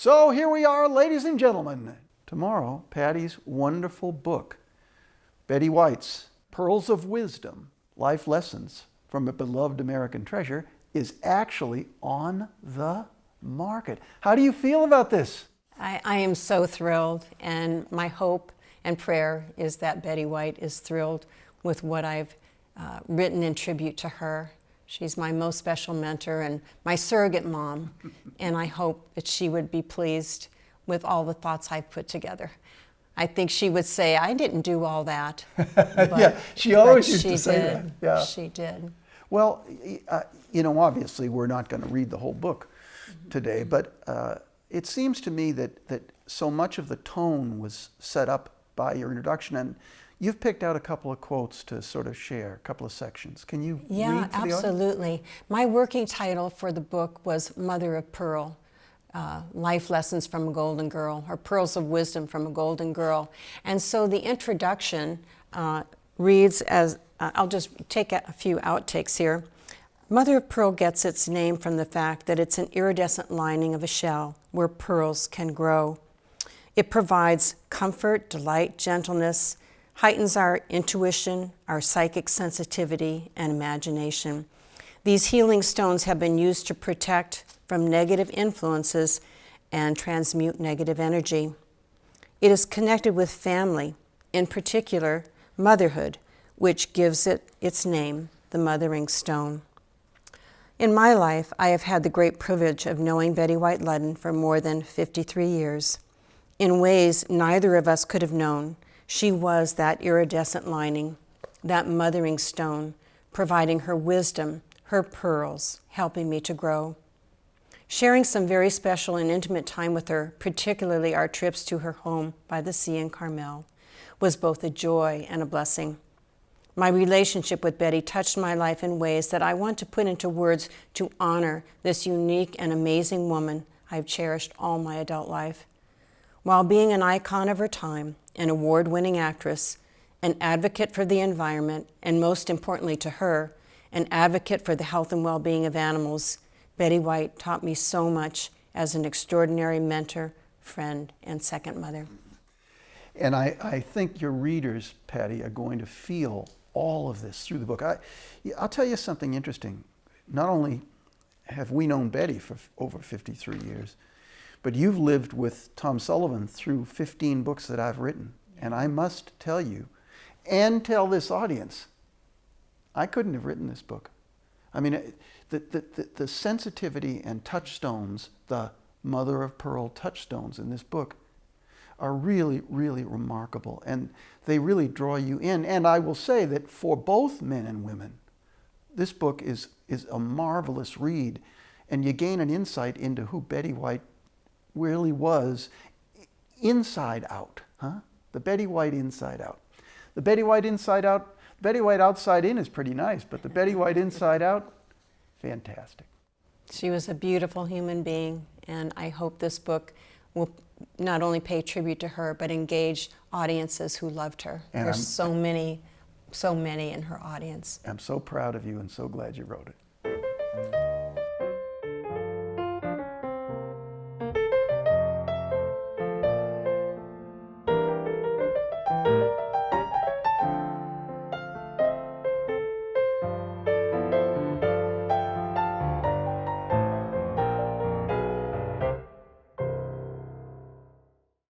So here we are, ladies and gentlemen. Tomorrow, Patty's wonderful book, Betty White's Pearls of Wisdom, Life Lessons from a Beloved American Treasure, is actually on the market. How do you feel about this? I am so thrilled, and my hope and prayer is that Betty White is thrilled with what I've written in tribute to her. She's my most special mentor and my surrogate mom, and I hope that she would be pleased with all the thoughts I've put together. I think she would say, I didn't do all that. But, yeah, she always used to say that. Yeah. She did. Well, obviously we're not going to read the whole book today, but it seems to me that so much of the tone was set up by your introduction, and you've picked out a couple of quotes to sort of share, a couple of sections. Can you read for the audience? Yeah, absolutely. My working title for the book was Mother of Pearl, Life Lessons from a Golden Girl, or Pearls of Wisdom from a Golden Girl. And so the introduction reads as, I'll just take a few outtakes here. Mother of Pearl gets its name from the fact that it's an iridescent lining of a shell where pearls can grow. It provides comfort, delight, gentleness, heightens our intuition, our psychic sensitivity, and imagination. These healing stones have been used to protect from negative influences and transmute negative energy. It is connected with family, in particular, motherhood, which gives it its name, the Mothering Stone. In my life, I have had the great privilege of knowing Betty White Ludden for more than 53 years. In ways neither of us could have known, she was that iridescent lining, that mothering stone, providing her wisdom, her pearls, helping me to grow. Sharing some very special and intimate time with her, particularly our trips to her home by the sea in Carmel, was both a joy and a blessing. My relationship with Betty touched my life in ways that I want to put into words to honor this unique and amazing woman I've cherished all my adult life. While being an icon of her time, an award-winning actress, an advocate for the environment, and most importantly to her, an advocate for the health and well-being of animals, Betty White taught me so much as an extraordinary mentor, friend, and second mother. And I think your readers, Patty, are going to feel all of this through the book. I'll tell you something interesting. Not only have we known Betty for over 53 years, but you've lived with Tom Sullivan through 15 books that I've written. And I must tell you, and tell this audience, I couldn't have written this book. I mean, the sensitivity and touchstones, the mother of pearl touchstones in this book, are really, really remarkable. And they really draw you in. And I will say that for both men and women, this book is a marvelous read. And you gain an insight into who Betty White really was inside out, huh? The Betty White inside out. The Betty White inside out, Betty White outside in is pretty nice, but the Betty White inside out, fantastic. She was a beautiful human being, and I hope this book will not only pay tribute to her, but engage audiences who loved her. And there's so many in her audience. I'm so proud of you and so glad you wrote it.